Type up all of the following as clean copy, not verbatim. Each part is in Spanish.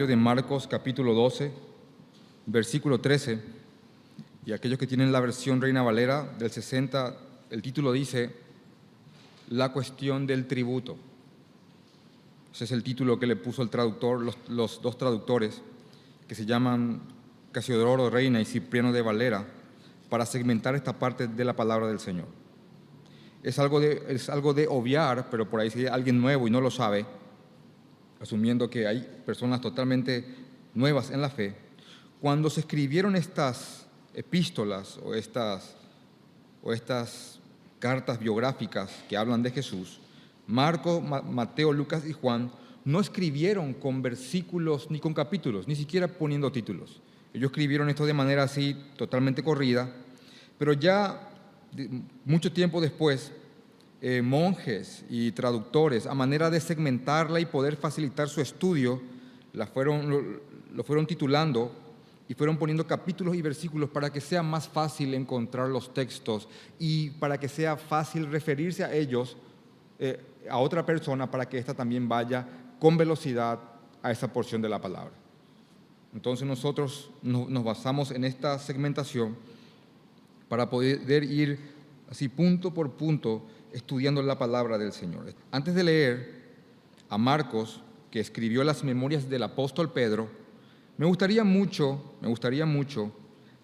Evangelio de Marcos, capítulo 12, versículo 13, y aquellos que tienen la versión Reina Valera del 60, el título dice, la cuestión del tributo. Ese es el título que le puso el traductor, los dos traductores, que se llaman Casiodoro Reina y Cipriano de Valera, para segmentar esta parte de la palabra del Señor. Es algo de obviar, pero por ahí si hay alguien nuevo y no lo sabe, asumiendo que hay personas totalmente nuevas en la fe, cuando se escribieron estas epístolas o estas cartas biográficas que hablan de Jesús, Marcos, Mateo, Lucas y Juan no escribieron con versículos ni con capítulos, ni siquiera poniendo títulos. Ellos escribieron esto de manera así totalmente corrida, pero ya mucho tiempo después, monjes y traductores, a manera de segmentarla y poder facilitar su estudio, lo fueron titulando y fueron poniendo capítulos y versículos para que sea más fácil encontrar los textos y para que sea fácil referirse a ellos, a otra persona, para que ésta también vaya con velocidad a esa porción de la palabra. Entonces nosotros nos basamos en esta segmentación para poder ir así punto por punto estudiando la palabra del Señor. Antes de leer a Marcos, que escribió las memorias del apóstol Pedro, me gustaría mucho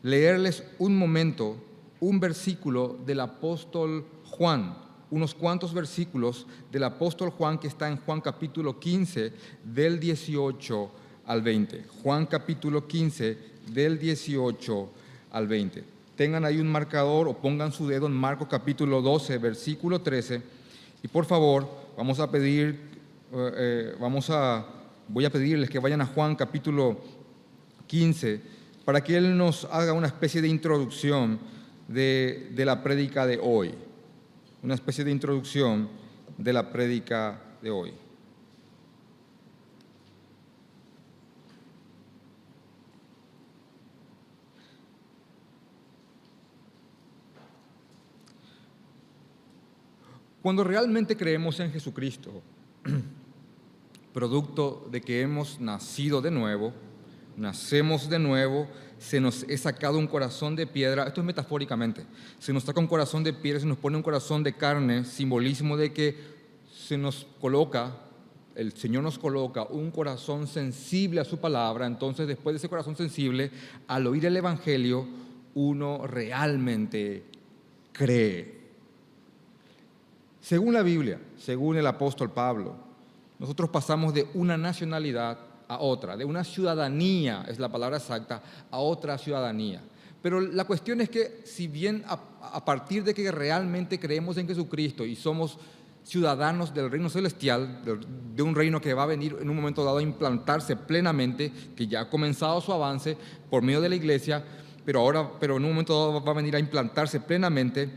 leerles un momento, un versículo del apóstol Juan, unos cuantos versículos del apóstol Juan que está en Juan capítulo 15, del 18 al 20. Juan capítulo 15, del 18 al 20. Tengan ahí un marcador o pongan su dedo en Marcos capítulo 12, versículo 13. Y por favor, voy a pedirles que vayan a Juan capítulo 15 para que él nos haga una especie de introducción de la prédica de hoy. Una especie de introducción de la prédica de hoy. Cuando realmente creemos en Jesucristo, producto de que hemos nacido de nuevo, nacemos de nuevo, se nos es sacado un corazón de piedra, esto es metafóricamente, se nos saca un corazón de piedra, se nos pone un corazón de carne, simbolismo de que el Señor nos coloca un corazón sensible a su palabra. Entonces después de ese corazón sensible, al oír el Evangelio, uno realmente cree. Según la Biblia, según el apóstol Pablo, nosotros pasamos de una nacionalidad a otra, de una ciudadanía, es la palabra exacta, a otra ciudadanía. Pero la cuestión es que si bien a partir de que realmente creemos en Jesucristo y somos ciudadanos del reino celestial, de un reino que va a venir en un momento dado a implantarse plenamente, que ya ha comenzado su avance por medio de la iglesia, pero en un momento dado va a venir a implantarse plenamente.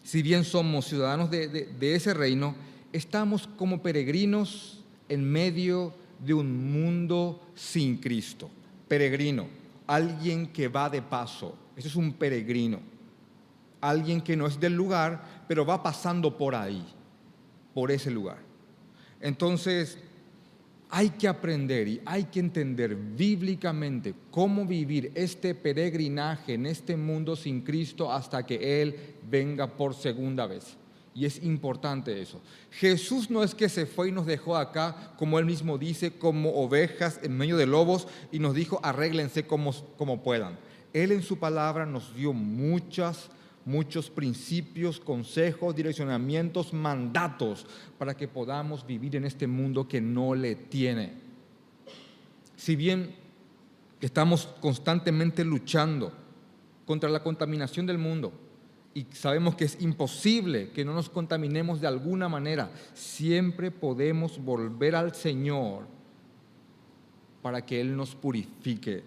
Si bien somos ciudadanos de ese reino, estamos como peregrinos en medio de un mundo sin Cristo. Peregrino, alguien que va de paso, eso es un peregrino. Alguien que no es del lugar, pero va pasando por ahí, por ese lugar. Entonces, hay que aprender y hay que entender bíblicamente cómo vivir este peregrinaje en este mundo sin Cristo hasta que Él venga por segunda vez. Y es importante eso. Jesús no es que se fue y nos dejó acá, como Él mismo dice, como ovejas en medio de lobos, y nos dijo, arréglense como puedan. Él en su palabra nos dio muchos principios, consejos, direccionamientos, mandatos para que podamos vivir en este mundo que no le tiene. Si bien estamos constantemente luchando contra la contaminación del mundo y sabemos que es imposible que no nos contaminemos de alguna manera, siempre podemos volver al Señor para que Él nos purifique.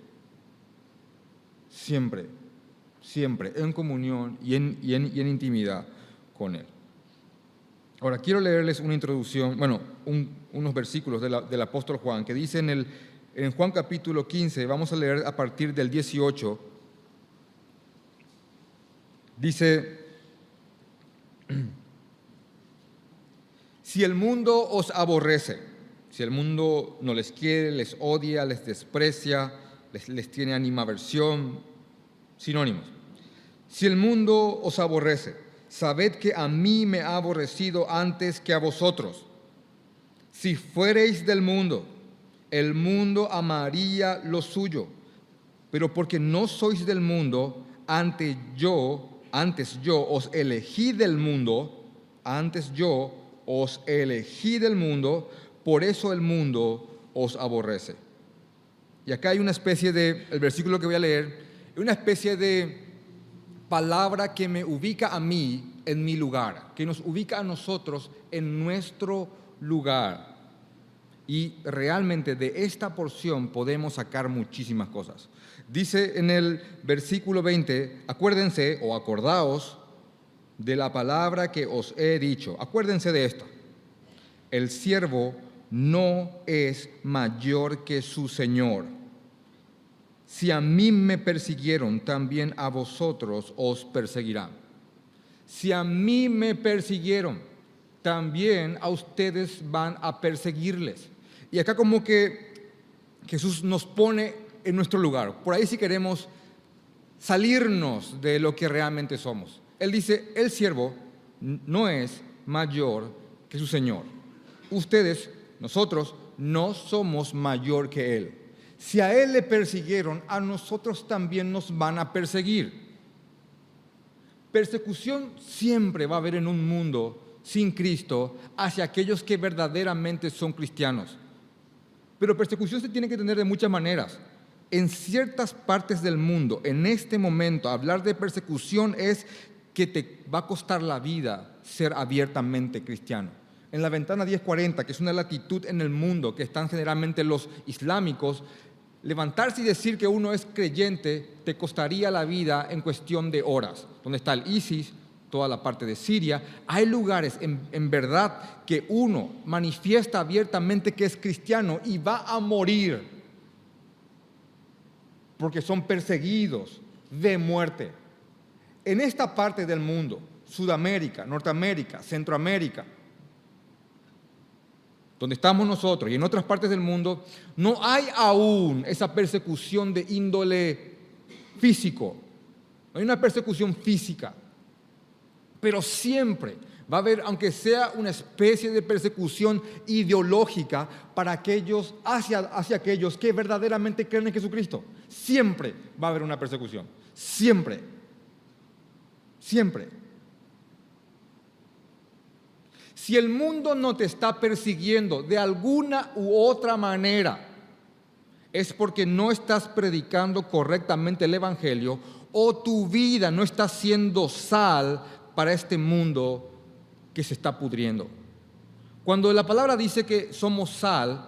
Siempre en comunión y en intimidad con Él. Ahora, quiero leerles una introducción, unos versículos del apóstol Juan, que dice en Juan capítulo 15, vamos a leer a partir del 18, dice, si el mundo os aborrece, Si el mundo no les quiere, les odia, les desprecia, les tiene animaversión, sinónimos. Si el mundo os aborrece, sabed que a mí me ha aborrecido antes que a vosotros. Si fuereis del mundo, el mundo amaría lo suyo, pero porque no sois del mundo, antes yo os elegí del mundo, por eso el mundo os aborrece. Y acá hay una especie de, el versículo que voy a leer, una especie de palabra que me ubica a mí en mi lugar, que nos ubica a nosotros en nuestro lugar. Y realmente de esta porción podemos sacar muchísimas cosas. Dice en el versículo 20, acuérdense o acordaos de la palabra que os he dicho. Acuérdense de esto. El siervo no es mayor que su Señor. Si a mí me persiguieron, también a vosotros os perseguirán. Si a mí me persiguieron, también a ustedes van a perseguirles. Y acá como que Jesús nos pone en nuestro lugar. Por ahí si queremos salirnos de lo que realmente somos. Él dice, el siervo no es mayor que su Señor. Ustedes, nosotros, no somos mayor que Él. Si a Él le persiguieron, a nosotros también nos van a perseguir. Persecución siempre va a haber en un mundo sin Cristo hacia aquellos que verdaderamente son cristianos. Pero persecución se tiene que tener de muchas maneras. En ciertas partes del mundo, en este momento, hablar de persecución es que te va a costar la vida ser abiertamente cristiano. En la ventana 1040, que es una latitud en el mundo que están generalmente los islámicos, levantarse y decir que uno es creyente te costaría la vida en cuestión de horas. Donde está el ISIS, toda la parte de Siria, hay lugares en verdad que uno manifiesta abiertamente que es cristiano y va a morir porque son perseguidos de muerte. En esta parte del mundo, Sudamérica, Norteamérica, Centroamérica, donde estamos nosotros y en otras partes del mundo, no hay aún esa persecución de índole físico. No hay una persecución física. Pero siempre va a haber, aunque sea una especie de persecución ideológica para aquellos, hacia aquellos que verdaderamente creen en Jesucristo. Siempre va a haber una persecución. Siempre. Siempre. Si el mundo no te está persiguiendo de alguna u otra manera, es porque no estás predicando correctamente el Evangelio o tu vida no está siendo sal para este mundo que se está pudriendo. Cuando la palabra dice que somos sal,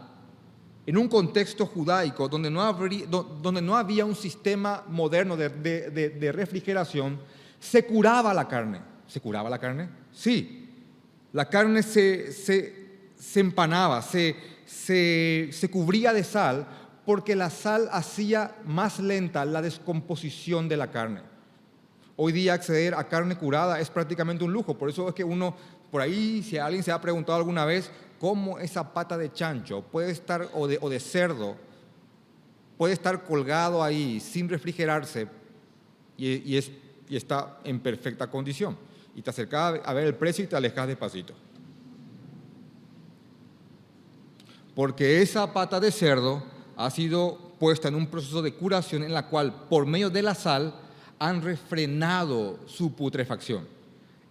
en un contexto judaico donde no había un sistema moderno de refrigeración, se curaba la carne. ¿Se curaba la carne? Sí. La carne se empanaba, se cubría de sal porque la sal hacía más lenta la descomposición de la carne. Hoy día acceder a carne curada es prácticamente un lujo, por eso es que uno, por ahí, si alguien se ha preguntado alguna vez cómo esa pata de chancho puede estar, o de cerdo, puede estar colgado ahí sin refrigerarse y está en perfecta condición. Y te acercas a ver el precio y te alejas despacito. Porque esa pata de cerdo ha sido puesta en un proceso de curación en la cual, por medio de la sal, han refrenado su putrefacción.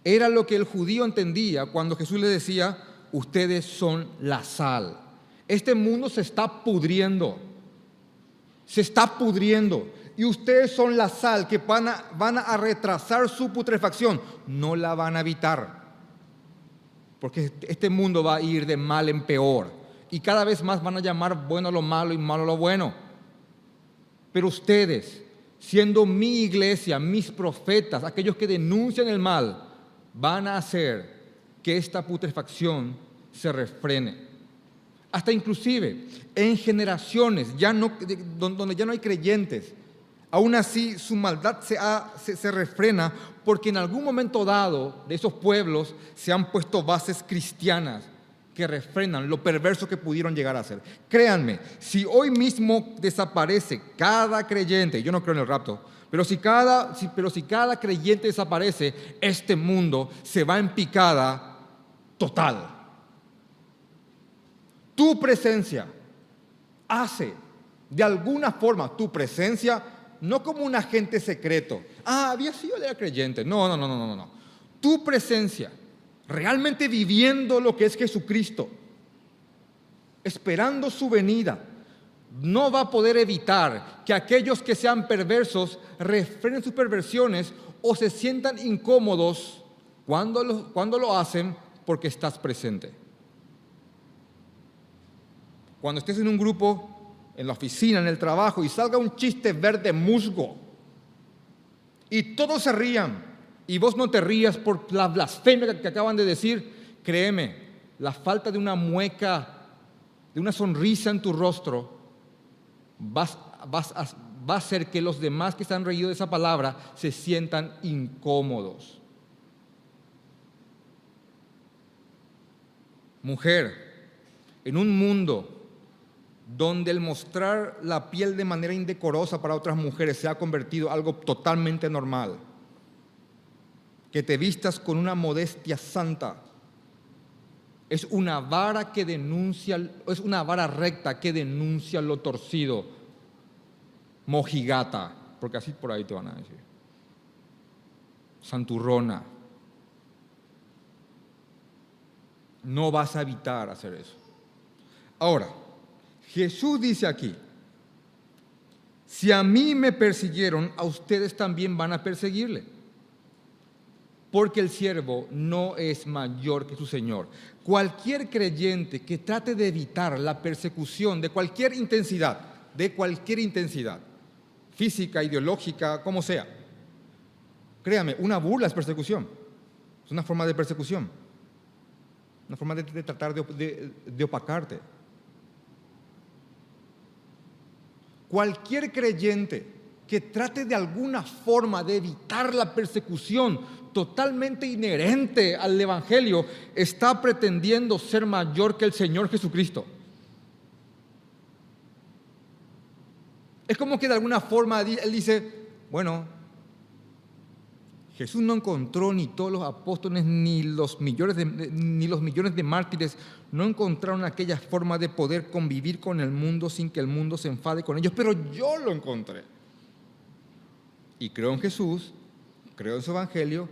Era lo que el judío entendía cuando Jesús le decía, ustedes son la sal. Este mundo se está pudriendo. Se está pudriendo. Y ustedes son la sal que van a retrasar su putrefacción. No la van a evitar. Porque este mundo va a ir de mal en peor. Y cada vez más van a llamar bueno a lo malo y malo a lo bueno. Pero ustedes, siendo mi iglesia, mis profetas, aquellos que denuncian el mal, van a hacer que esta putrefacción se refrene. Hasta inclusive en generaciones donde ya no hay creyentes, aún así su maldad se refrena porque en algún momento dado de esos pueblos se han puesto bases cristianas que refrenan lo perverso que pudieron llegar a ser. Créanme, si hoy mismo desaparece cada creyente, yo no creo en el rapto, pero si cada creyente desaparece, este mundo se va en picada total. Tu presencia hace, de alguna forma, tu presencia, no como un agente secreto. Había sido de creyente. No. Tu presencia, realmente viviendo lo que es Jesucristo, esperando su venida, no va a poder evitar que aquellos que sean perversos refrenen sus perversiones o se sientan incómodos cuando lo hacen porque estás presente. Cuando estés en un grupo, en la oficina, en el trabajo, y salga un chiste verde musgo, y todos se rían, y vos no te rías por la blasfemia que acaban de decir, créeme, la falta de una mueca, de una sonrisa en tu rostro, va a hacer que los demás que se han reído de esa palabra se sientan incómodos. Mujer, en un mundo donde el mostrar la piel de manera indecorosa para otras mujeres se ha convertido en algo totalmente normal, que te vistas con una modestia santa, es una vara recta que denuncia lo torcido, mojigata, porque así por ahí te van a decir, santurrona. No vas a evitar hacer eso. Ahora, Jesús dice aquí, si a mí me persiguieron, a ustedes también van a perseguirle. Porque el siervo no es mayor que su Señor. Cualquier creyente que trate de evitar la persecución de cualquier intensidad, física, ideológica, como sea, créame, una burla es persecución, es una forma de persecución, una forma de tratar de opacarte. Cualquier creyente que trate de alguna forma de evitar la persecución totalmente inherente al Evangelio está pretendiendo ser mayor que el Señor Jesucristo. Es como que de alguna forma Él dice, bueno, Jesús no encontró, ni todos los apóstoles, ni los millones de mártires, no encontraron aquella forma de poder convivir con el mundo sin que el mundo se enfade con ellos, pero yo lo encontré. Y creo en Jesús, creo en su Evangelio,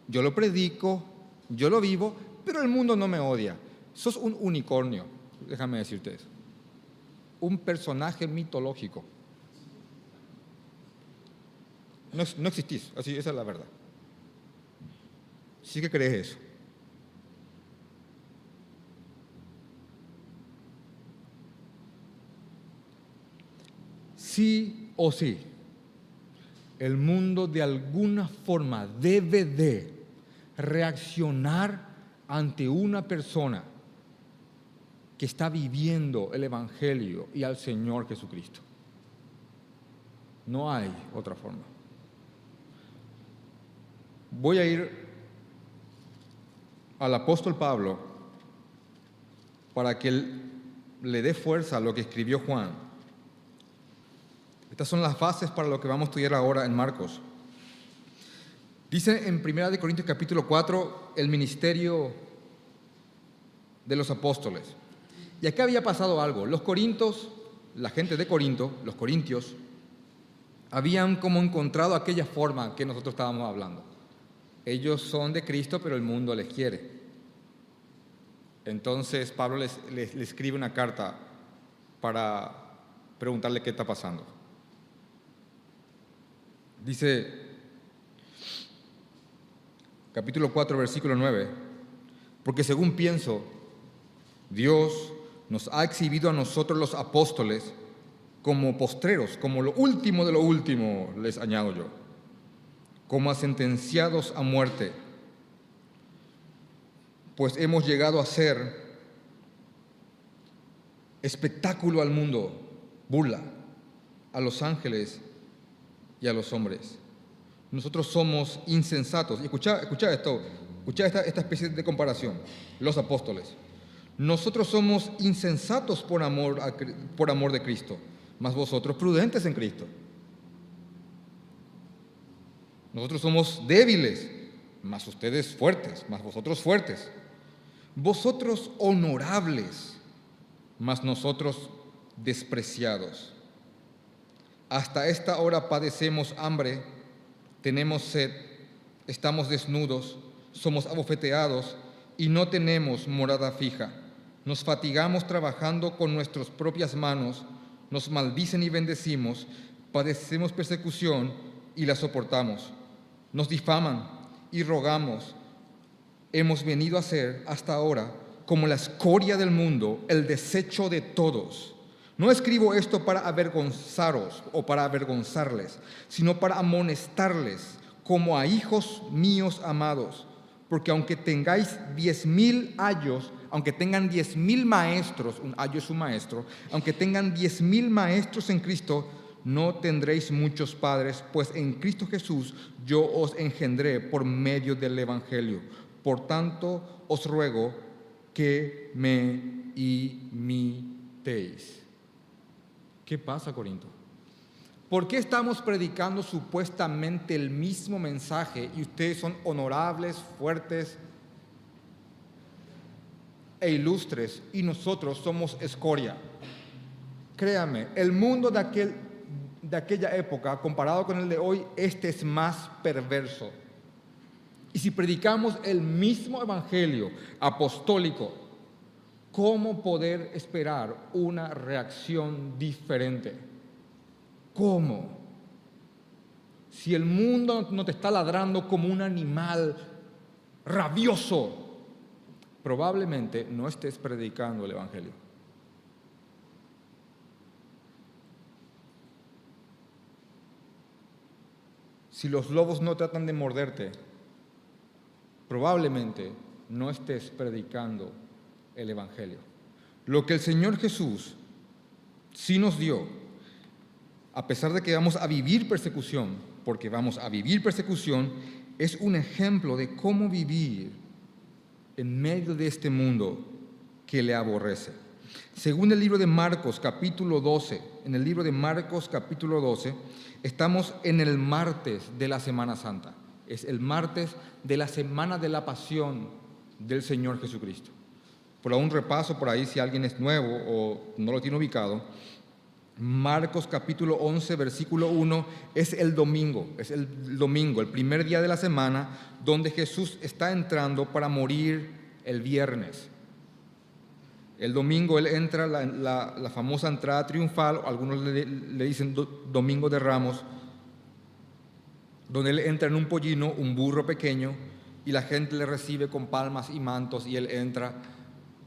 yo lo predico, yo lo vivo, pero el mundo no me odia. Sos un unicornio, déjame decirte eso. Un personaje mitológico. No existís, así, esa es la verdad. Sí que crees eso. Sí o sí, el mundo de alguna forma debe de reaccionar ante una persona que está viviendo el Evangelio y al Señor Jesucristo. No hay otra forma. Voy a ir al apóstol Pablo para que él le dé fuerza a lo que escribió Juan. Estas son las bases para lo que vamos a estudiar ahora en Marcos. Dice en 1 Corintios capítulo 4 el ministerio de los apóstoles. Y acá había pasado algo. Los corintios, la gente de Corinto, los corintios, habían como encontrado aquella forma que nosotros estábamos hablando. Ellos son de Cristo, pero el mundo les quiere. Entonces Pablo les escribe una carta para preguntarle qué está pasando. Dice, capítulo 4, versículo 9, porque según pienso, Dios nos ha exhibido a nosotros los apóstoles como postreros, como lo último de lo último, les añado yo, como a sentenciados a muerte, pues hemos llegado a ser espectáculo al mundo, burla a los ángeles y a los hombres. Nosotros somos insensatos. Y escucha esto, Escucha esta especie de comparación. Los apóstoles. Nosotros somos insensatos por amor de Cristo, mas vosotros prudentes en Cristo. Nosotros somos débiles, mas ustedes fuertes, mas vosotros fuertes. Vosotros honorables, mas nosotros despreciados. Hasta esta hora padecemos hambre, tenemos sed, estamos desnudos, somos abofeteados y no tenemos morada fija. Nos fatigamos trabajando con nuestras propias manos, nos maldicen y bendecimos, padecemos persecución y la soportamos. Nos difaman y rogamos. Hemos venido a ser hasta ahora como la escoria del mundo, el desecho de todos. No escribo esto para avergonzaros o para avergonzarles, sino para amonestarles como a hijos míos amados. Porque aunque tengáis 10,000 ayos, aunque tengan 10,000 maestros, un ayo es un maestro, aunque tengan 10,000 maestros en Cristo, no tendréis muchos padres, pues en Cristo Jesús yo os engendré por medio del Evangelio. Por tanto, os ruego que me imitéis. ¿Qué pasa, Corinto? ¿Por qué estamos predicando supuestamente el mismo mensaje y ustedes son honorables, fuertes e ilustres y nosotros somos escoria? Créame, el mundo de aquella época, comparado con el de hoy, este es más perverso. Y si predicamos el mismo evangelio apostólico, ¿cómo poder esperar una reacción diferente? ¿Cómo? Si el mundo no te está ladrando como un animal rabioso, probablemente no estés predicando el evangelio. Si los lobos no tratan de morderte, probablemente no estés predicando el evangelio. Lo que el Señor Jesús sí nos dio, a pesar de que vamos a vivir persecución, porque vamos a vivir persecución, es un ejemplo de cómo vivir en medio de este mundo que le aborrece. Según el libro de Marcos, capítulo 12, en el libro de Marcos, capítulo 12, estamos en el martes de la Semana Santa. Es el martes de la semana de la pasión del Señor Jesucristo. Por un repaso por ahí, si alguien es nuevo o no lo tiene ubicado, Marcos capítulo 11, versículo 1, es el domingo, el primer día de la semana, donde Jesús está entrando para morir el viernes. El domingo Él entra, la famosa entrada triunfal, algunos le dicen Domingo de Ramos, donde Él entra en un pollino, un burro pequeño, y la gente le recibe con palmas y mantos, y Él entra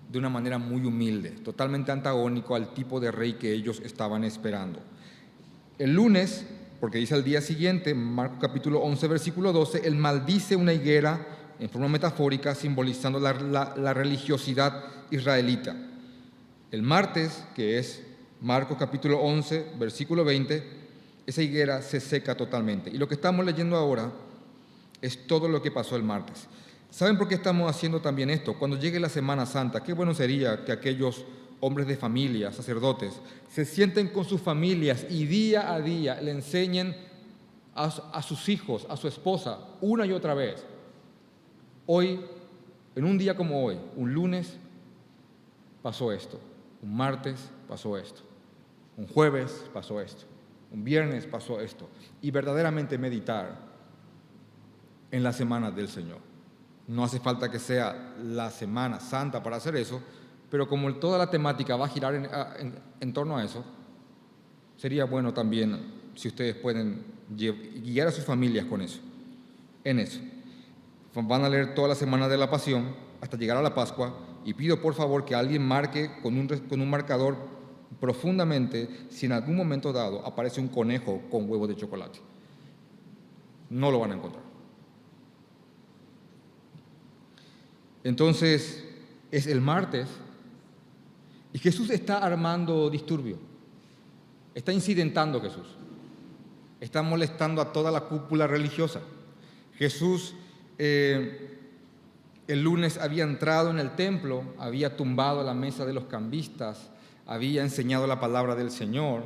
de una manera muy humilde, totalmente antagónico al tipo de rey que ellos estaban esperando. El lunes, porque dice al día siguiente, Marcos capítulo 11, versículo 12, Él maldice una higuera en forma metafórica, simbolizando la religiosidad israelita. El martes, que es Marcos capítulo 11, versículo 20, esa higuera se seca totalmente. Y lo que estamos leyendo ahora es todo lo que pasó el martes. ¿Saben por qué estamos haciendo también esto? Cuando llegue la Semana Santa, qué bueno sería que aquellos hombres de familia, sacerdotes, se sienten con sus familias y día a día le enseñen a sus hijos, a su esposa, una y otra vez. Hoy, en un día como hoy, un lunes, pasó esto. Un martes pasó esto. Un jueves pasó esto. Un viernes pasó esto. Y verdaderamente meditar en la semana del Señor. No hace falta que sea la Semana Santa para hacer eso, pero como toda la temática va a girar en torno a eso, sería bueno también si ustedes pueden guiar a sus familias con eso, en eso. Van a leer toda la Semana de la Pasión hasta llegar a la Pascua, y pido por favor que alguien marque con un marcador profundamente si en algún momento dado aparece un conejo con huevos de chocolate. No lo van a encontrar. Entonces, es el martes y Jesús está armando disturbio, está incidentando Jesús, está molestando a toda la cúpula religiosa. Jesús el lunes había entrado en el templo, había tumbado la mesa de los cambistas, había enseñado la palabra del Señor,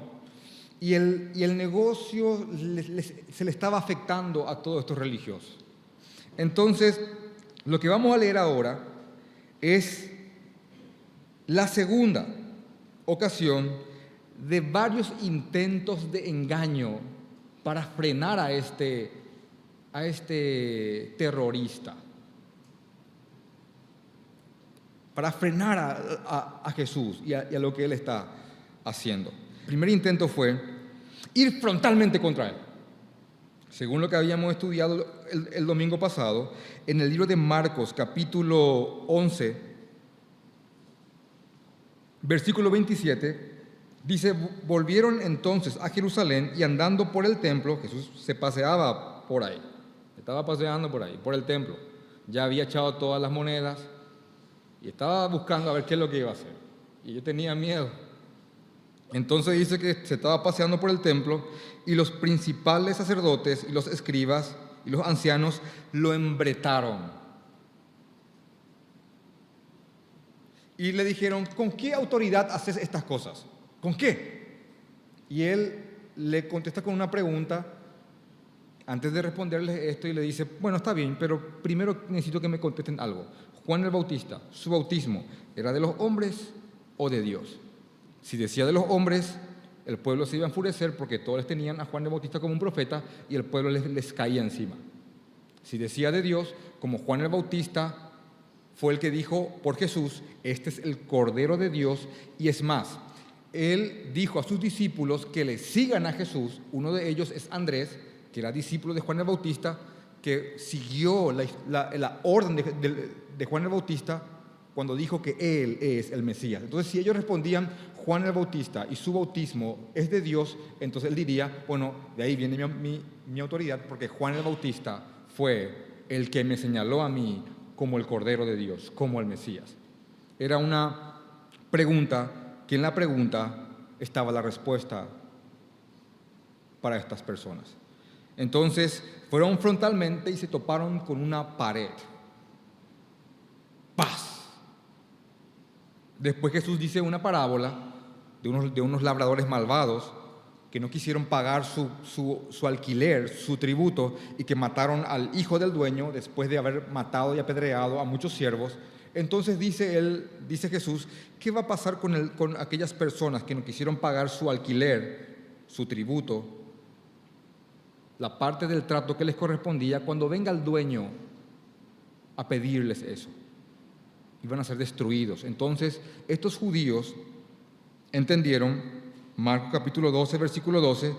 y el negocio se le estaba afectando a todos estos religiosos. Entonces, lo que vamos a leer ahora es la segunda ocasión de varios intentos de engaño para frenar a este terrorista, para frenar a Jesús y a lo que él está haciendo. El primer intento fue ir frontalmente contra él. Según lo que habíamos estudiado el domingo pasado, en el libro de Marcos, capítulo 11, versículo 27, dice: volvieron entonces a Jerusalén y andando por el templo, Jesús se paseaba por ahí, estaba paseando por ahí, por el templo. Ya había echado todas las monedas y estaba buscando a ver qué es lo que iba a hacer. Y yo tenía miedo. Entonces dice que se estaba paseando por el templo y los principales sacerdotes y los escribas y los ancianos lo embretaron. Y le dijeron: ¿con qué autoridad haces estas cosas? ¿Con qué? Y él le contesta con una pregunta antes de responderles esto y le dice: bueno, está bien, pero primero necesito que me contesten algo. Juan el Bautista, ¿su bautismo era de los hombres o de Dios? Si decía de los hombres, el pueblo se iba a enfurecer porque todos tenían a Juan el Bautista como un profeta y el pueblo les caía encima. Si decía de Dios, como Juan el Bautista fue el que dijo por Jesús: este es el Cordero de Dios, y es más, él dijo a sus discípulos que le sigan a Jesús. Uno de ellos es Andrés, que era discípulo de Juan el Bautista, que siguió la orden de Juan el Bautista cuando dijo que él es el Mesías. Entonces, si ellos respondían Juan el Bautista y su bautismo es de Dios, entonces él diría: bueno, de ahí viene mi autoridad, porque Juan el Bautista fue el que me señaló a mí como el Cordero de Dios, como el Mesías. Era una pregunta que en la pregunta estaba la respuesta para estas personas. Entonces fueron frontalmente y se toparon con una pared. ¡Paz! Después Jesús dice una parábola de unos labradores malvados que no quisieron pagar su alquiler, su tributo, y que mataron al hijo del dueño después de haber matado y apedreado a muchos siervos. Entonces dice Jesús: ¿qué va a pasar con aquellas personas que no quisieron pagar su alquiler, su tributo, la parte del trato que les correspondía, cuando venga el dueño a pedirles eso? Iban a ser destruidos. Entonces estos judíos entendieron, Marcos capítulo 12, versículo 12,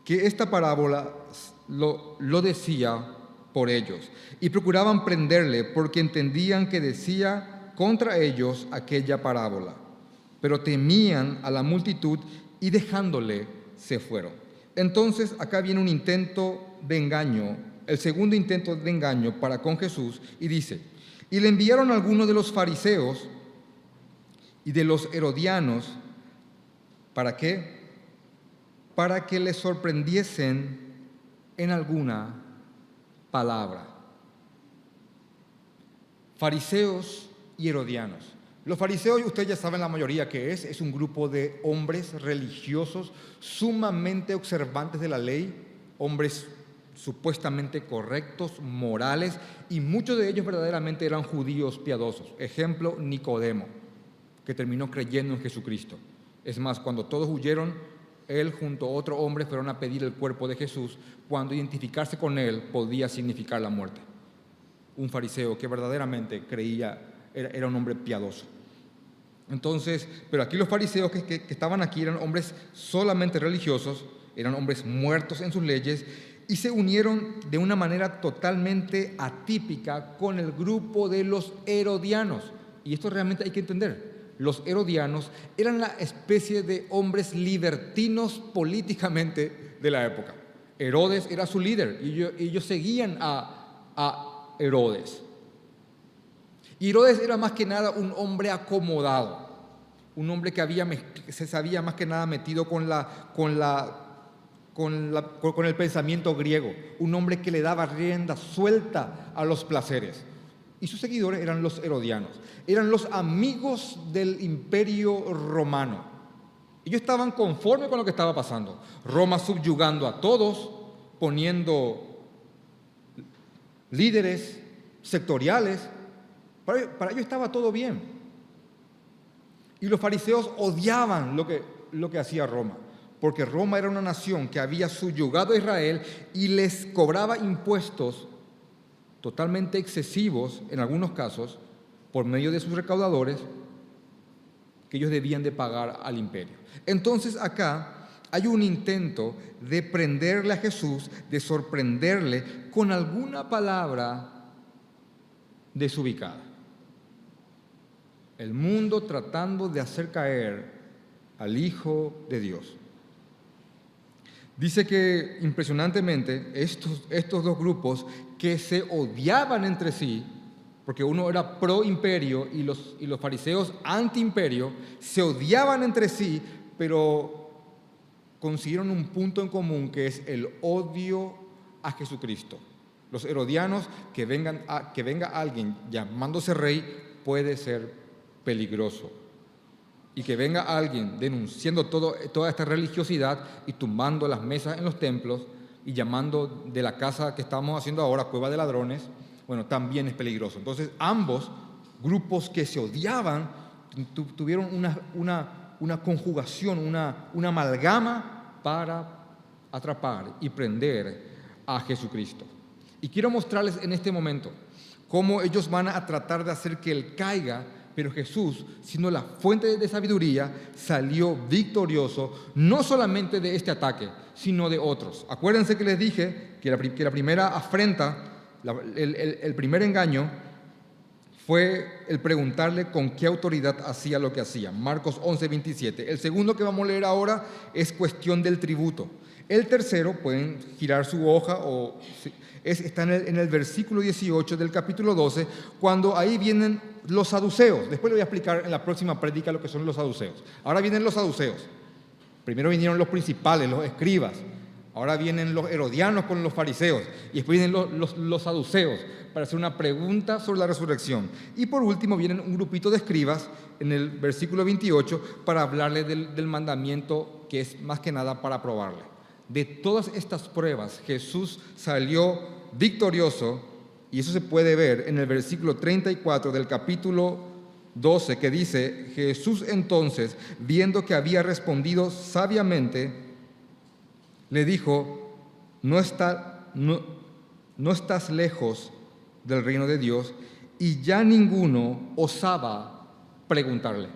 que esta parábola lo decía por ellos, y procuraban prenderle porque entendían que decía contra ellos aquella parábola, pero temían a la multitud y dejándole se fueron. Entonces acá viene un intento de engaño, el segundo intento de engaño para con Jesús, y dice: y le enviaron a algunos de los fariseos y de los herodianos. ¿Para qué? Para que le sorprendiesen en alguna palabra. Fariseos y herodianos. Los fariseos, ustedes ya saben la mayoría que es un grupo de hombres religiosos sumamente observantes de la ley, hombres supuestamente correctos, morales, y muchos de ellos verdaderamente eran judíos piadosos. Ejemplo, Nicodemo, que terminó creyendo en Jesucristo. Es más, cuando todos huyeron, él junto a otro hombre fueron a pedir el cuerpo de Jesús, cuando identificarse con él podía significar la muerte. Un fariseo que verdaderamente creía, era un hombre piadoso. Entonces, pero aquí los fariseos que estaban aquí eran hombres solamente religiosos, eran hombres muertos en sus leyes, y se unieron de una manera totalmente atípica con el grupo de los herodianos. Y esto realmente hay que entender. Los herodianos eran la especie de hombres libertinos políticamente de la época. Herodes era su líder y ellos seguían a Herodes. Y Herodes era más que nada un hombre acomodado, un hombre que se sabía más que nada metido con el pensamiento griego, un hombre que le daba rienda suelta a los placeres. y sus seguidores eran los herodianos. Eran los amigos del imperio romano. Ellos estaban conformes con lo que estaba pasando. Roma subyugando a todos, poniendo líderes sectoriales. Para ellos estaba todo bien. Y los fariseos odiaban lo que hacía Roma, porque Roma era una nación que había subyugado a Israel y les cobraba impuestos totalmente excesivos, en algunos casos, por medio de sus recaudadores, que ellos debían de pagar al imperio. Entonces acá hay un intento de prenderle a Jesús, de sorprenderle con alguna palabra desubicada. El mundo tratando de hacer caer al Hijo de Dios. Dice que impresionantemente estos dos grupos que se odiaban entre sí, porque uno era pro imperio y los fariseos anti imperio, se odiaban entre sí, pero consiguieron un punto en común que es el odio a Jesucristo. Los herodianos, que venga alguien llamándose rey puede ser peligroso. Y que venga alguien denunciando toda esta religiosidad y tumbando las mesas en los templos y llamando de la casa que estamos haciendo ahora cueva de ladrones, bueno, también es peligroso. Entonces, ambos grupos que se odiaban tuvieron una conjugación, una amalgama para atrapar y prender a Jesucristo. Y quiero mostrarles en este momento cómo ellos van a tratar de hacer que Él caiga, pero Jesús, siendo la fuente de sabiduría, salió victorioso, no solamente de este ataque, sino de otros. Acuérdense que les dije que la primera afrenta, el primer engaño, fue el preguntarle con qué autoridad hacía lo que hacía. Marcos 11:27. El segundo que vamos a leer ahora es cuestión del tributo. El tercero, pueden girar su hoja, está en el versículo 18 del capítulo 12, cuando ahí vienen los saduceos. Después le voy a explicar en la próxima prédica lo que son los saduceos. Ahora vienen los saduceos. Primero vinieron los principales, los escribas. Ahora vienen los herodianos con los fariseos. Y después vienen los saduceos para hacer una pregunta sobre la resurrección. Y por último vienen un grupito de escribas en el versículo 28 para hablarle del mandamiento, que es más que nada para probarle. De todas estas pruebas Jesús salió victorioso, y eso se puede ver en el versículo 34 del capítulo 12, que dice: Jesús entonces, viendo que había respondido sabiamente, le dijo: no estás lejos del reino de Dios. Y ya ninguno osaba preguntarle.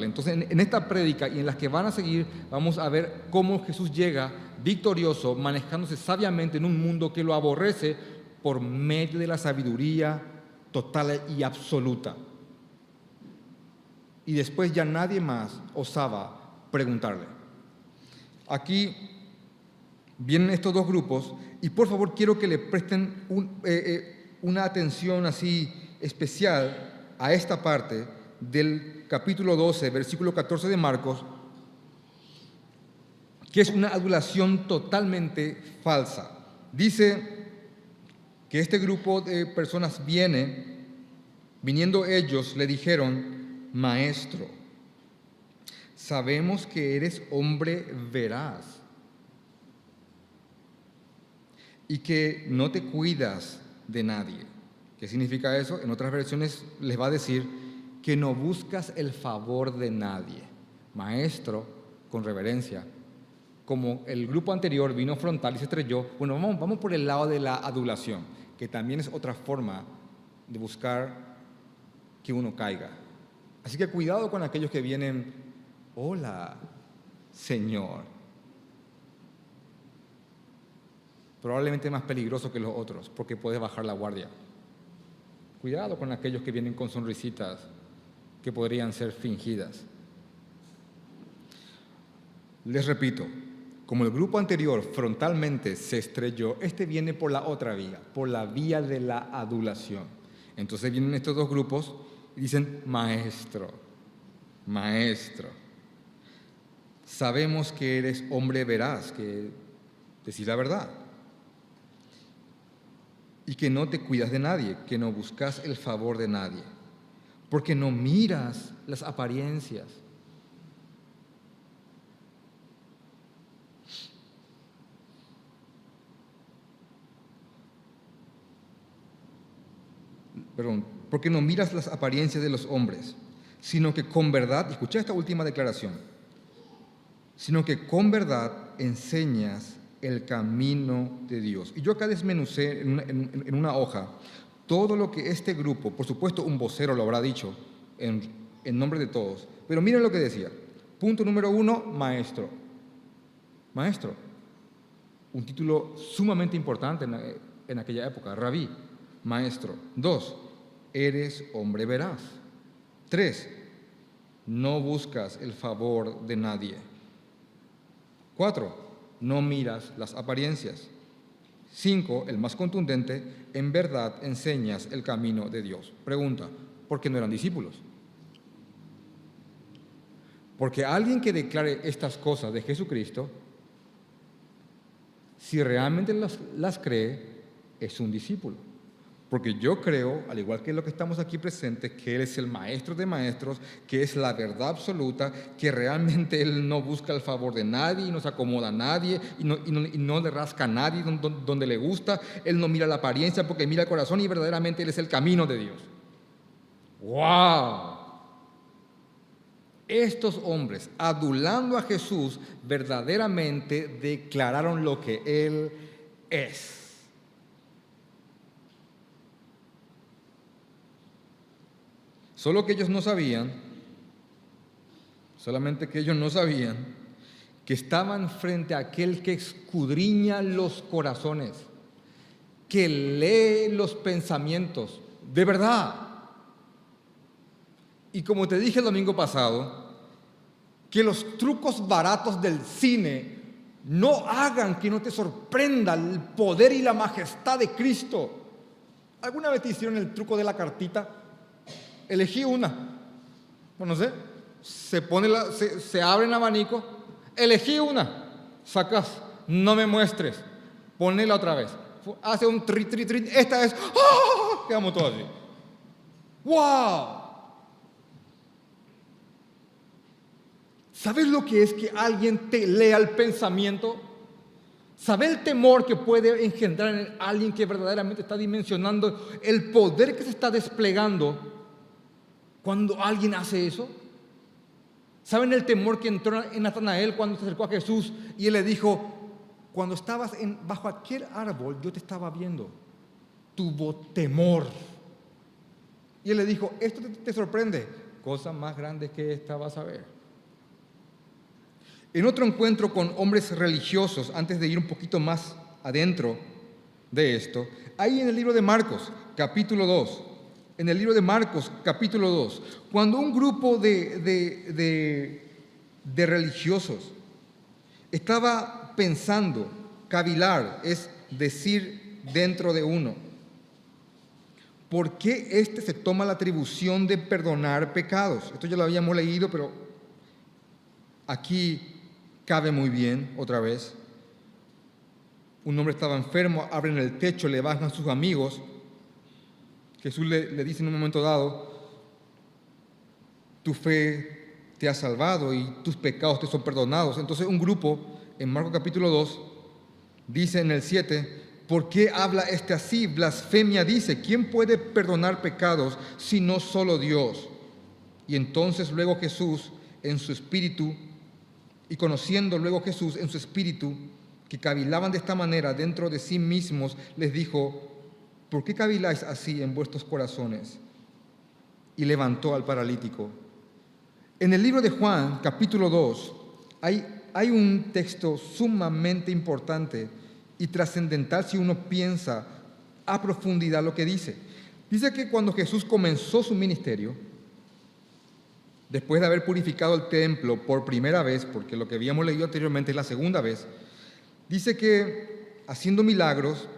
Entonces, en esta prédica y en las que van a seguir, vamos a ver cómo Jesús llega victorioso, manejándose sabiamente en un mundo que lo aborrece por medio de la sabiduría total y absoluta. Y después ya nadie más osaba preguntarle. Aquí vienen estos dos grupos y por favor quiero que le presten una atención así especial a esta parte del capítulo 12, versículo 14 de Marcos, que es una adulación totalmente falsa. Dice que este grupo de personas viniendo ellos, le dijeron: Maestro, sabemos que eres hombre veraz y que no te cuidas de nadie. ¿Qué significa eso? En otras versiones les va a decir que no buscas el favor de nadie. Maestro, con reverencia. Como el grupo anterior vino frontal y se estrelló, bueno, vamos por el lado de la adulación, que también es otra forma de buscar que uno caiga. Así que cuidado con aquellos que vienen: hola, Señor. Probablemente más peligroso que los otros, porque puedes bajar la guardia. Cuidado con aquellos que vienen con sonrisitas que podrían ser fingidas. Les repito, como el grupo anterior frontalmente se estrelló, este viene por la otra vía, por la vía de la adulación. Entonces vienen estos dos grupos y dicen: Maestro, sabemos que eres hombre veraz, que decís la verdad. y que no te cuidas de nadie, que no buscas el favor de nadie, porque no miras las apariencias. Porque no miras las apariencias de los hombres, sino que con verdad, escucha esta última declaración, sino que con verdad enseñas el camino de Dios. Y yo acá desmenucé en una hoja todo lo que este grupo, por supuesto un vocero lo habrá dicho en nombre de todos, pero miren lo que decía. Punto número 1, maestro. Maestro, un título sumamente importante en aquella época, rabí, maestro. 2, eres hombre veraz. 3, no buscas el favor de nadie. 4, no miras las apariencias. 5, el más contundente, en verdad enseñas el camino de Dios. Pregunta, ¿por qué no eran discípulos? Porque alguien que declare estas cosas de Jesucristo, si realmente las cree, es un discípulo. Porque yo creo, al igual que lo que estamos aquí presentes, que Él es el maestro de maestros, que es la verdad absoluta, que realmente Él no busca el favor de nadie y no se acomoda a nadie y no le rasca a nadie donde le gusta. Él no mira la apariencia porque mira el corazón y verdaderamente Él es el camino de Dios. ¡Wow! Estos hombres, adulando a Jesús, verdaderamente declararon lo que Él es. Solo que ellos no sabían, solamente que ellos no sabían que estaban frente a aquel que escudriña los corazones, que lee los pensamientos, de verdad. Y como te dije el domingo pasado, que los trucos baratos del cine no hagan que no te sorprenda el poder y la majestad de Cristo. ¿Alguna vez te hicieron el truco de la cartita? Elegí una, bueno, no sé, se abre el abanico, elegí una, sacas, no me muestres, ponela otra vez, hace un tri, esta es, ¡oh! Quedamos todos así. ¡Wow! ¿Sabes lo que es que alguien te lea el pensamiento? ¿Sabes el temor que puede engendrar en alguien que verdaderamente está dimensionando el poder que se está desplegando cuando alguien hace eso? ¿Saben el temor que entró en Natanael cuando se acercó a Jesús y él le dijo, cuando estabas bajo aquel árbol yo te estaba viendo? Tuvo temor. Y él le dijo, ¿esto te sorprende? Cosa más grande que esta vas a ver. En otro encuentro con hombres religiosos, antes de ir un poquito más adentro de esto, ahí en el libro de Marcos, capítulo 2, en el libro de Marcos, capítulo 2, cuando un grupo de religiosos estaba pensando, cavilar, es decir, dentro de uno, ¿por qué éste se toma la atribución de perdonar pecados? Esto ya lo habíamos leído, pero aquí cabe muy bien otra vez. Un hombre estaba enfermo, abren el techo, le bajan sus amigos. Jesús le dice en un momento dado, tu fe te ha salvado y tus pecados te son perdonados. Entonces un grupo, en Marcos capítulo 2, dice en el 7, ¿por qué habla este así? Blasfemia dice, ¿quién puede perdonar pecados si no solo Dios? Y entonces luego Jesús en su espíritu, y conociendo luego Jesús en su espíritu, que cavilaban de esta manera dentro de sí mismos, les dijo, ¿por qué caviláis así en vuestros corazones? Y levantó al paralítico. En el libro de Juan, capítulo 2, hay un texto sumamente importante y trascendental si uno piensa a profundidad lo que dice. Dice que cuando Jesús comenzó su ministerio, después de haber purificado el templo por primera vez, porque lo que habíamos leído anteriormente es la segunda vez, dice que haciendo milagros,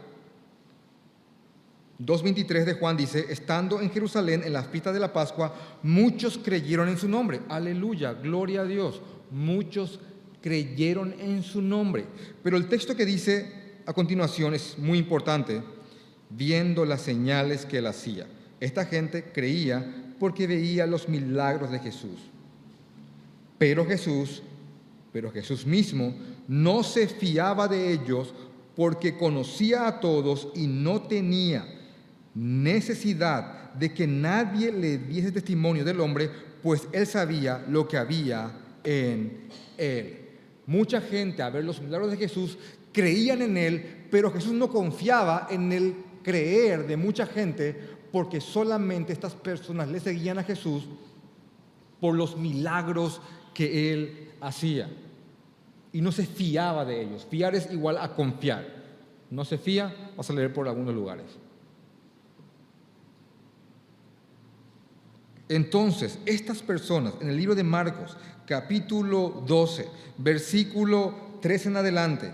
2:23 de Juan dice, estando en Jerusalén en la fiesta de la Pascua, muchos creyeron en su nombre. Aleluya, gloria a Dios. Muchos creyeron en su nombre. Pero el texto que dice a continuación es muy importante. viendo las señales que él hacía. Esta gente creía porque veía los milagros de Jesús. Pero Jesús mismo no se fiaba de ellos porque conocía a todos y no tenía necesidad de que nadie le diese testimonio del hombre, pues él sabía lo que había en él. Mucha gente, al ver los milagros de Jesús, creían en él, pero Jesús no confiaba en el creer de mucha gente, porque solamente estas personas le seguían a Jesús por los milagros que él hacía. Y no se fiaba de ellos. Fiar es igual a confiar. No se fía, vas a leer por algunos lugares. Entonces, estas personas, en el libro de Marcos, capítulo 12, versículo 13 en adelante,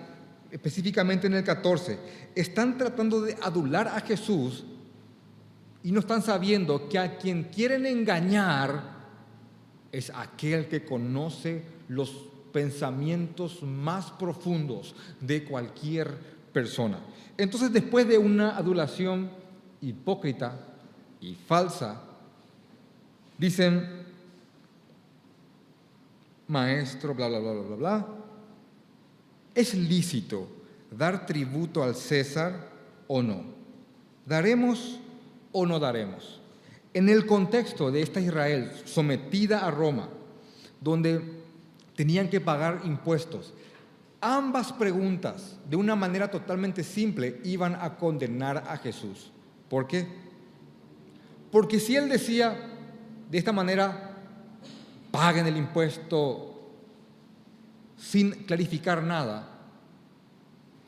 específicamente en el 14, están tratando de adular a Jesús y no están sabiendo que a quien quieren engañar es aquel que conoce los pensamientos más profundos de cualquier persona. Entonces, después de una adulación hipócrita y falsa, dicen: maestro, bla, bla, bla, bla, bla, bla, ¿es lícito dar tributo al César o no? ¿Daremos o no daremos? En el contexto de esta Israel sometida a Roma, donde tenían que pagar impuestos, ambas preguntas, de una manera totalmente simple, iban a condenar a Jesús. ¿Por qué? Porque si él decía de esta manera: paguen el impuesto, sin clarificar nada,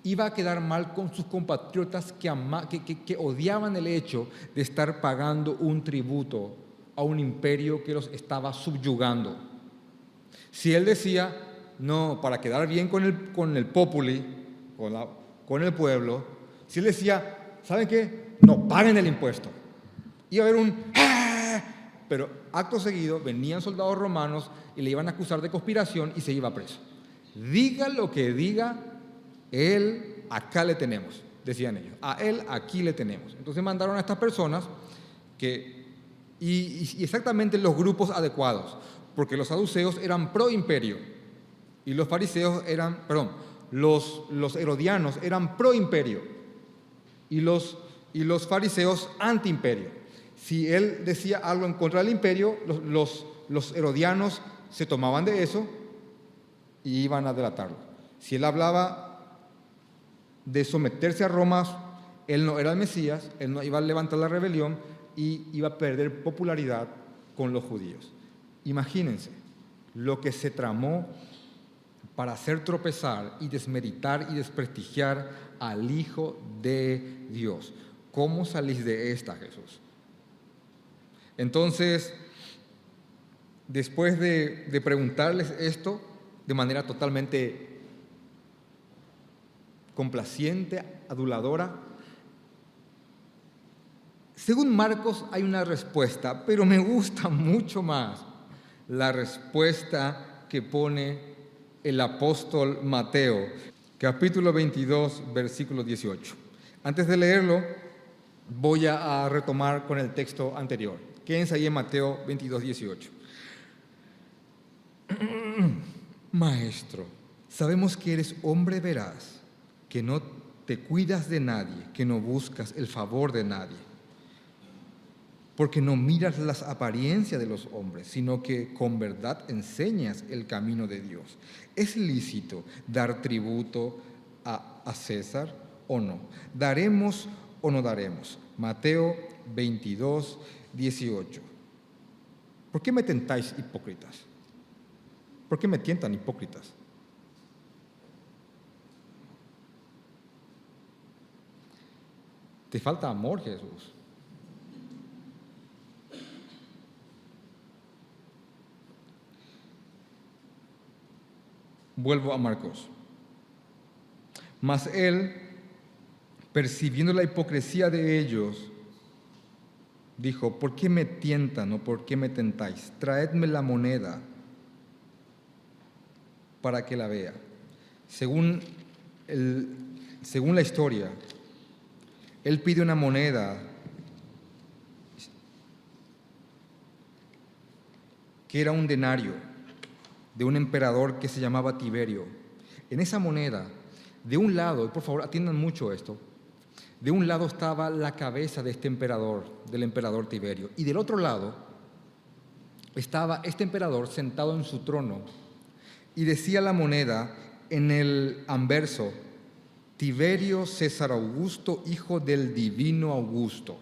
iba a quedar mal con sus compatriotas que odiaban el hecho de estar pagando un tributo a un imperio que los estaba subyugando. Si él decía: no, para quedar bien con el populi, con el pueblo, si él decía: ¿saben qué? No, paguen el impuesto, iba a haber un ¡ah! Pero acto seguido venían soldados romanos y le iban a acusar de conspiración y se iba preso. Diga lo que diga, él acá le tenemos, decían ellos. A él aquí le tenemos. Entonces mandaron a estas personas y exactamente los grupos adecuados, porque los saduceos eran pro imperio y los fariseos los herodianos eran pro imperio y los fariseos anti imperio. Si él decía algo en contra del imperio, los herodianos se tomaban de eso y iban a delatarlo. Si él hablaba de someterse a Roma, él no era el Mesías, él no iba a levantar la rebelión y iba a perder popularidad con los judíos. Imagínense lo que se tramó para hacer tropezar y desmeritar y desprestigiar al Hijo de Dios. ¿Cómo salís de esta, Jesús? Entonces, después de preguntarles esto de manera totalmente complaciente, aduladora, según Marcos hay una respuesta, pero me gusta mucho más la respuesta que pone el apóstol Mateo, capítulo 22, versículo 18. Antes de leerlo, voy a retomar con el texto anterior. Quédense ahí en Mateo 22, 18. Maestro, sabemos que eres hombre veraz, que no te cuidas de nadie, que no buscas el favor de nadie, porque no miras las apariencias de los hombres, sino que con verdad enseñas el camino de Dios. ¿Es lícito dar tributo a César o no? ¿Daremos o no daremos? Mateo 22, 18. ¿Por qué me tentáis, hipócritas? ¿Por qué me tientan, hipócritas? Te falta amor, Jesús. Vuelvo a Marcos. Mas él, percibiendo la hipocresía de ellos, dijo: ¿por qué me tientan o por qué me tentáis? Traedme la moneda para que la vea. Según la historia, Él pide una moneda que era un denario de un emperador que se llamaba Tiberio. En esa moneda, de un lado, y por favor atiendan mucho esto, de un lado estaba la cabeza de este emperador, del emperador Tiberio, y del otro lado estaba este emperador sentado en su trono, y decía la moneda en el anverso: Tiberio César Augusto, hijo del divino Augusto.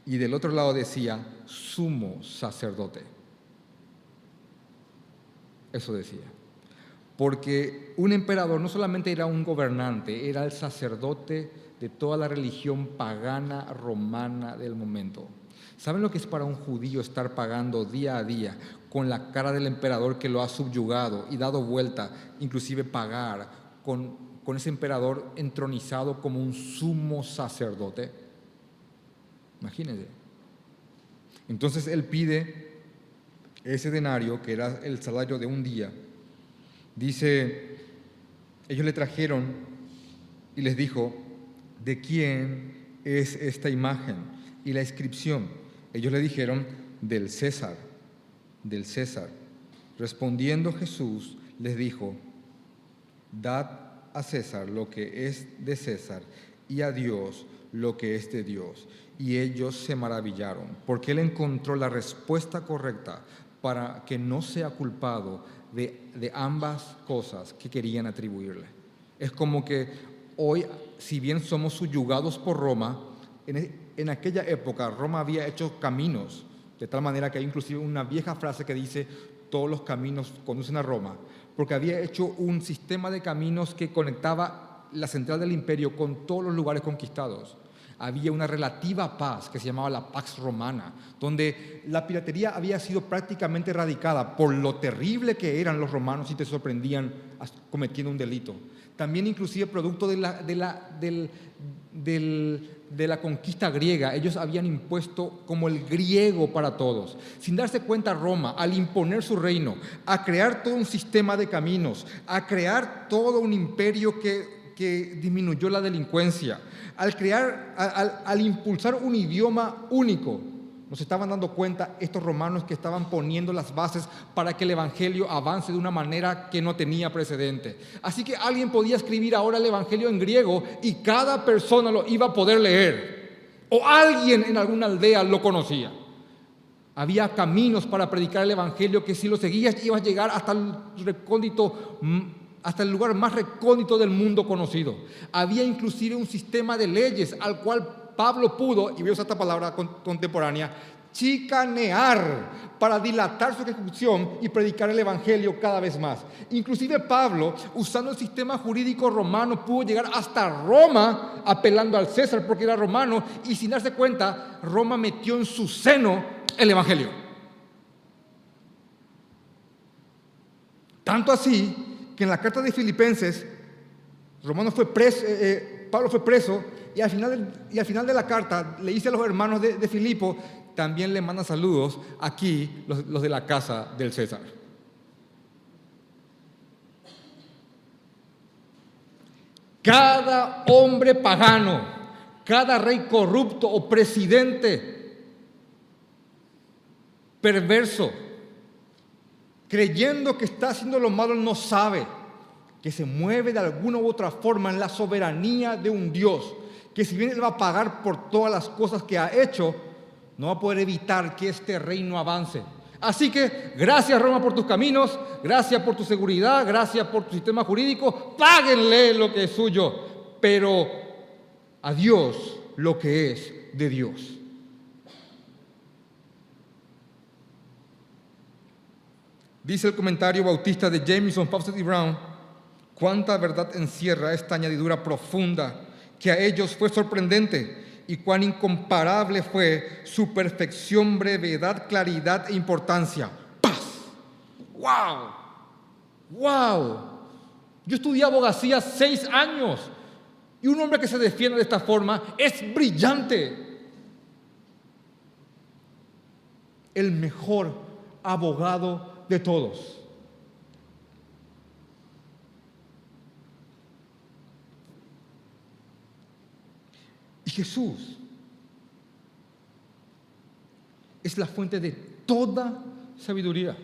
Y del otro lado decía: sumo sacerdote. Eso decía. Porque un emperador no solamente era un gobernante, era el sacerdote de toda la religión pagana romana del momento. ¿Saben lo que es para un judío estar pagando día a día con la cara del emperador que lo ha subyugado y dado vuelta, inclusive pagar con ese emperador entronizado como un sumo sacerdote? Imagínense. Entonces él pide ese denario, que era el salario de un día. Dice, ellos le trajeron y les dijo: ¿de quién es esta imagen y la inscripción? Ellos le dijeron: del César, del César. Respondiendo Jesús les dijo: dad a César lo que es de César y a Dios lo que es de Dios. Y ellos se maravillaron, porque él encontró la respuesta correcta para que no sea culpado de ambas cosas que querían atribuirle. Es como que hoy, si bien somos subyugados por Roma, en aquella época Roma había hecho caminos, de tal manera que hay inclusive una vieja frase que dice: todos los caminos conducen a Roma, porque había hecho un sistema de caminos que conectaba la central del imperio con todos los lugares conquistados. Había una relativa paz que se llamaba la Pax Romana, donde la piratería había sido prácticamente erradicada por lo terrible que eran los romanos y te sorprendían cometiendo un delito. También inclusive producto de la conquista griega, ellos habían impuesto como el griego para todos. Sin darse cuenta, Roma, al imponer su reino, a crear todo un sistema de caminos, a crear todo un imperio que disminuyó la delincuencia, al impulsar un idioma único, nos estaban dando cuenta estos romanos que estaban poniendo las bases para que el evangelio avance de una manera que no tenía precedente. Así que alguien podía escribir ahora el evangelio en griego y cada persona lo iba a poder leer, o alguien en alguna aldea lo conocía. Había caminos para predicar el evangelio que si lo seguías ibas a llegar hasta el lugar más recóndito del mundo conocido. Había inclusive un sistema de leyes al cual Pablo pudo, y voy a usar esta palabra contemporánea, chicanear para dilatar su ejecución y predicar el evangelio cada vez más. Inclusive Pablo, usando el sistema jurídico romano, pudo llegar hasta Roma apelando al César porque era romano, y sin darse cuenta, Roma metió en su seno el evangelio. Tanto así que en la carta de Filipenses, Pablo fue preso, y al final de la carta le dice a los hermanos de Filipo: también le manda saludos aquí los de la casa del César. Cada hombre pagano, cada rey corrupto o presidente perverso, creyendo que está haciendo lo malo, no sabe que se mueve de alguna u otra forma en la soberanía de un Dios, que si bien Él va a pagar por todas las cosas que ha hecho, no va a poder evitar que este reino avance. Así que gracias, Roma, por tus caminos, gracias por tu seguridad, gracias por tu sistema jurídico, páguenle lo que es suyo, pero a Dios lo que es de Dios. Dice el comentario bautista de Jameson, Fawcett y Brown: cuánta verdad encierra esta añadidura profunda, que a ellos fue sorprendente, y cuán incomparable fue su perfección, brevedad, claridad e importancia. ¡Paz! ¡Wow! ¡Wow! Yo estudié abogacía 6 años, y un hombre que se defiende de esta forma es brillante. El mejor abogado de todos. Jesús es la fuente de toda sabiduría.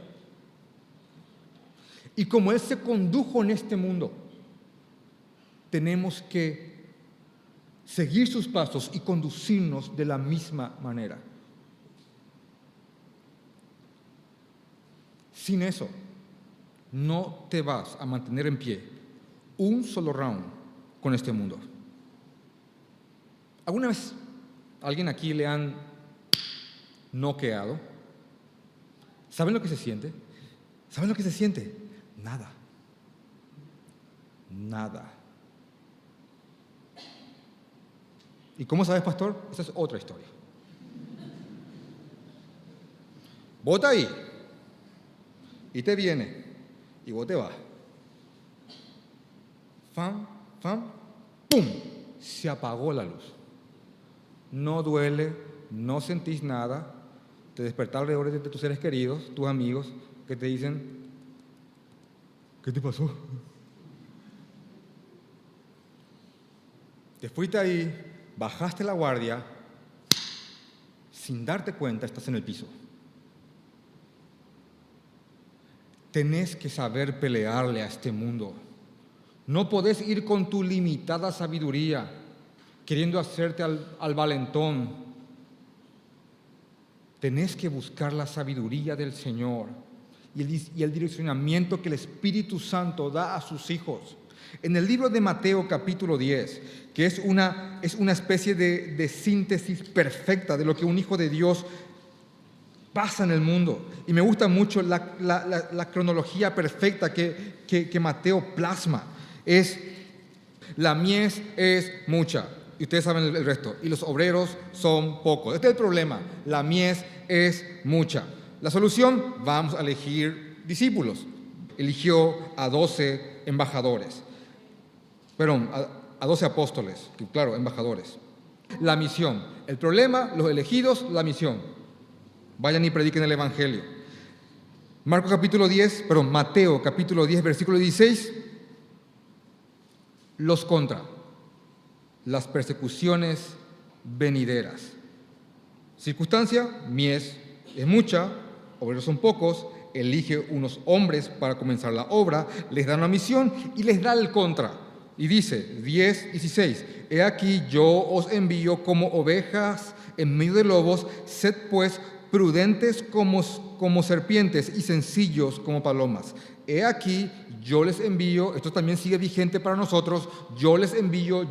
Y como Él se condujo en este mundo, tenemos que seguir sus pasos y conducirnos de la misma manera. Sin eso, no te vas a mantener en pie un solo round con este mundo. ¿Alguna vez a alguien aquí le han noqueado? ¿Saben lo que se siente? ¿Saben lo que se siente? Nada. ¿Y cómo sabes, pastor? Esa es otra historia. Vota ahí. Y te viene. Y vos te vas. ¡Fam! ¡Pum! Se apagó la luz. No duele, no sentís nada. Te despertás alrededor de tus seres queridos, tus amigos, que te dicen, ¿qué te pasó? Te fuiste ahí, bajaste la guardia, sin darte cuenta estás en el piso. Tenés que saber pelearle a este mundo. No podés ir con tu limitada sabiduría, queriendo hacerte al valentón. Tenés que buscar la sabiduría del Señor y el direccionamiento que el Espíritu Santo da a sus hijos. En el libro de Mateo capítulo 10, que es una especie de síntesis perfecta de lo que un hijo de Dios pasa en el mundo. Y me gusta mucho la cronología perfecta que Mateo plasma. Es, la mies es mucha, y ustedes saben el resto, y los obreros son pocos. Este es el problema, la mies es mucha. La solución, vamos a elegir discípulos. Eligió a 12 embajadores. Perdón, a 12 apóstoles, que, claro, embajadores. La misión, el problema, los elegidos, la misión. Vayan y prediquen el Evangelio. Mateo capítulo 10, versículo 16. Los contra, las persecuciones venideras. Circunstancia, mies es mucha, obreros son pocos, elige unos hombres para comenzar la obra, les da una misión y les da el contra. Y dice, 10:16, he aquí yo os envío como ovejas en medio de lobos, sed pues prudentes como serpientes y sencillos como palomas. He aquí, yo les envío, esto también sigue vigente para nosotros, yo les envío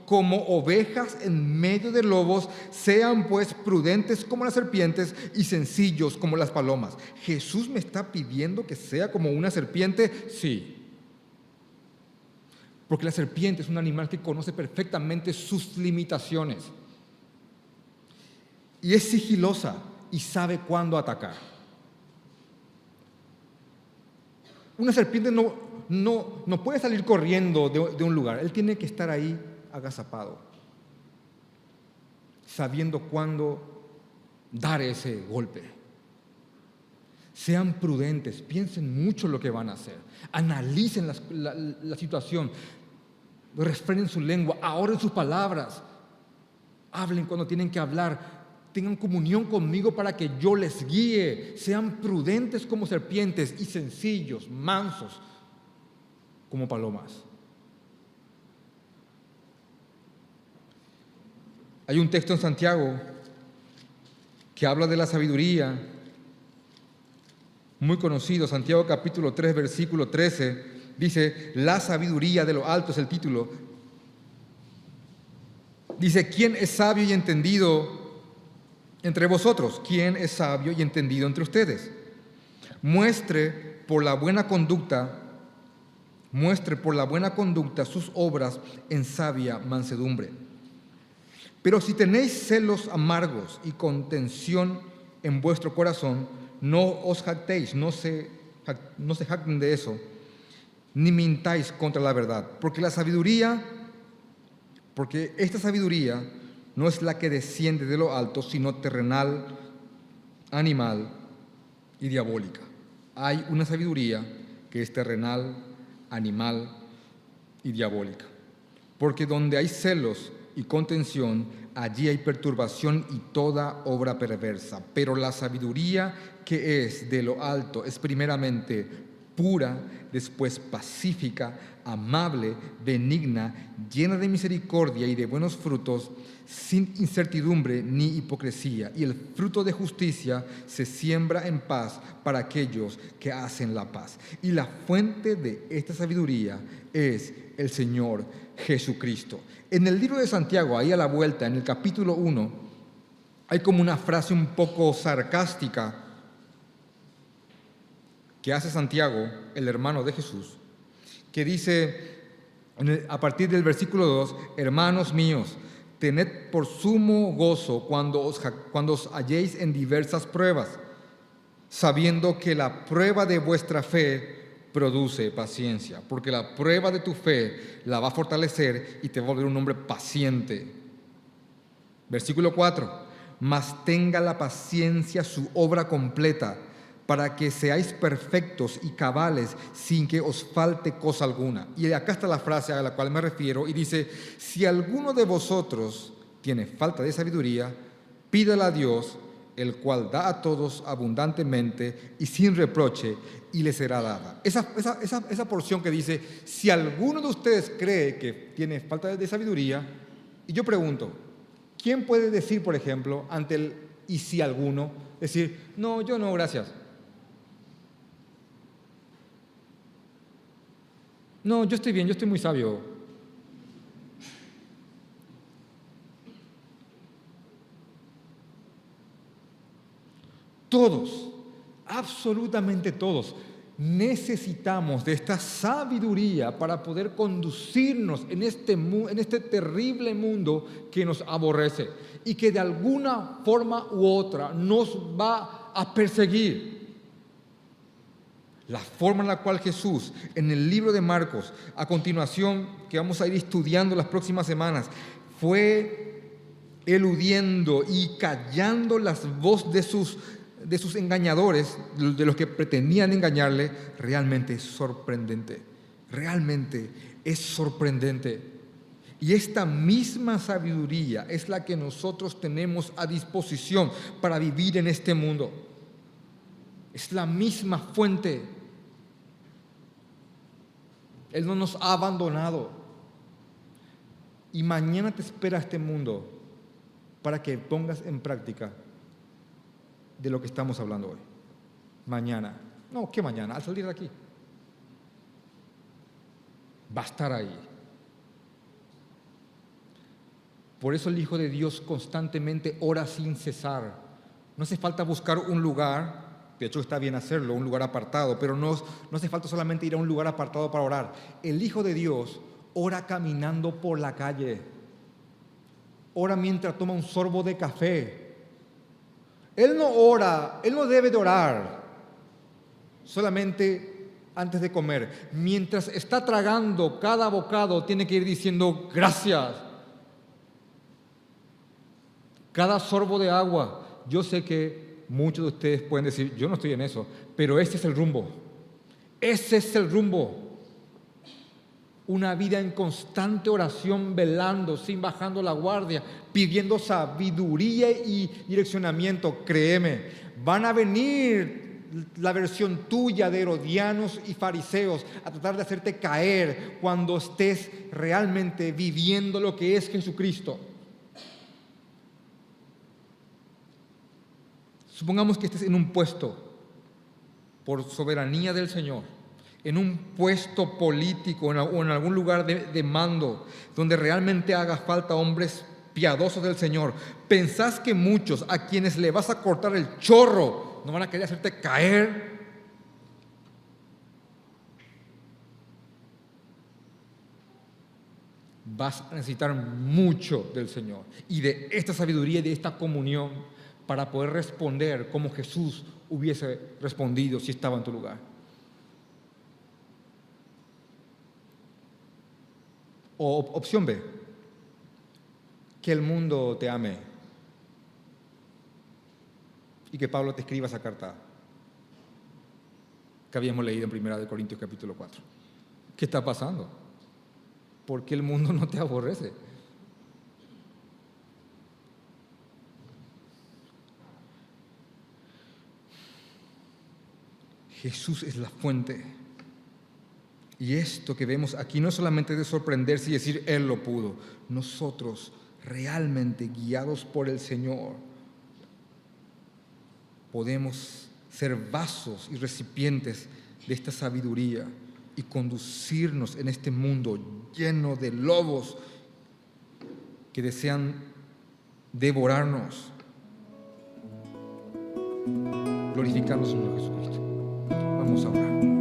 como ovejas en medio de lobos, sean pues prudentes como las serpientes y sencillos como las palomas. ¿Jesús me está pidiendo que sea como una serpiente? Sí. Porque la serpiente es un animal que conoce perfectamente sus limitaciones. Y es sigilosa y sabe cuándo atacar. Una serpiente no puede salir corriendo de un lugar. Él tiene que estar ahí agazapado, sabiendo cuándo dar ese golpe. Sean prudentes, piensen mucho lo que van a hacer. Analicen la situación. Refrenen su lengua, ahorren sus palabras. Hablen cuando tienen que hablar. Tengan comunión conmigo para que yo les guíe. Sean prudentes como serpientes y sencillos, mansos como palomas. Hay un texto en Santiago que habla de la sabiduría, muy conocido, Santiago capítulo 3, versículo 13, dice, la sabiduría de lo alto es el título. Dice, ¿quién es sabio y entendido entre vosotros? ¿Quién es sabio y entendido entre ustedes? Muestre por la buena conducta sus obras en sabia mansedumbre. Pero si tenéis celos amargos y contención en vuestro corazón, no os jactéis, no se jacten de eso, ni mintáis contra la verdad, porque esta sabiduría no es la que desciende de lo alto, sino terrenal, animal y diabólica. Hay una sabiduría que es terrenal, animal y diabólica. porque donde hay celos y contención, allí hay perturbación y toda obra perversa. Pero la sabiduría que es de lo alto es primeramente pura, después pacífica, amable, benigna, llena de misericordia y de buenos frutos, sin incertidumbre ni hipocresía. Y el fruto de justicia se siembra en paz para aquellos que hacen la paz. Y la fuente de esta sabiduría es el Señor Jesucristo. En el libro de Santiago, ahí a la vuelta, en el capítulo 1, hay como una frase un poco sarcástica que hace Santiago, el hermano de Jesús, que dice a partir del versículo 2, hermanos míos, tened por sumo gozo cuando os halléis en diversas pruebas, sabiendo que la prueba de vuestra fe produce paciencia, porque la prueba de tu fe la va a fortalecer y te va a volver un hombre paciente. Versículo 4, mas tenga la paciencia su obra completa, para que seáis perfectos y cabales sin que os falte cosa alguna. Y acá está la frase a la cual me refiero y dice, si alguno de vosotros tiene falta de sabiduría, pídala a Dios, el cual da a todos abundantemente y sin reproche, y le será dada. Esa porción que dice, si alguno de ustedes cree que tiene falta de sabiduría, y yo pregunto, ¿quién puede decir, por ejemplo, ante el y si alguno, decir, no, yo no, gracias? No, yo estoy bien, yo estoy muy sabio. Todos, absolutamente todos, necesitamos de esta sabiduría para poder conducirnos en este terrible mundo que nos aborrece y que de alguna forma u otra nos va a perseguir. La forma en la cual Jesús, en el libro de Marcos, a continuación, que vamos a ir estudiando las próximas semanas, fue eludiendo y callando las voces de sus engañadores, de los que pretendían engañarle, realmente es sorprendente. Realmente es sorprendente. Y esta misma sabiduría es la que nosotros tenemos a disposición para vivir en este mundo. Es la misma fuente. Él no nos ha abandonado. Y mañana te espera este mundo para que pongas en práctica de lo que estamos hablando hoy. Mañana. No, ¿qué mañana? Al salir de aquí. Va a estar ahí. Por eso el Hijo de Dios constantemente ora sin cesar. No hace falta buscar un lugar. De hecho, está bien hacerlo, un lugar apartado, pero no hace falta solamente ir a un lugar apartado para orar. El Hijo de Dios ora caminando por la calle, ora mientras toma un sorbo de café. Él no ora, Él no debe de orar solamente antes de comer. Mientras está tragando cada bocado, tiene que ir diciendo gracias. Cada sorbo de agua, yo sé que muchos de ustedes pueden decir, yo no estoy en eso, pero ese es el rumbo. Ese es el rumbo. Una vida en constante oración, velando, sin bajando la guardia, pidiendo sabiduría y direccionamiento. Créeme, van a venir la versión tuya de herodianos y fariseos a tratar de hacerte caer cuando estés realmente viviendo lo que es Jesucristo. Supongamos que estés en un puesto por soberanía del Señor, en un puesto político o en algún lugar de mando, donde realmente haga falta hombres piadosos del Señor. ¿Pensás que muchos a quienes le vas a cortar el chorro no van a querer hacerte caer? Vas a necesitar mucho del Señor y de esta sabiduría y de esta comunión para poder responder como Jesús hubiese respondido si estaba en tu lugar. O opción B, que el mundo te ame y que Pablo te escriba esa carta que habíamos leído en 1 Corintios capítulo 4. ¿Qué está pasando? ¿por qué el mundo no te aborrece? Jesús es la fuente. Y esto que vemos aquí no es solamente de sorprenderse y decir, Él lo pudo. Nosotros, realmente guiados por el Señor, podemos ser vasos y recipientes de esta sabiduría y conducirnos en este mundo lleno de lobos que desean devorarnos, glorificando al Señor Jesucristo. Vamos a orar.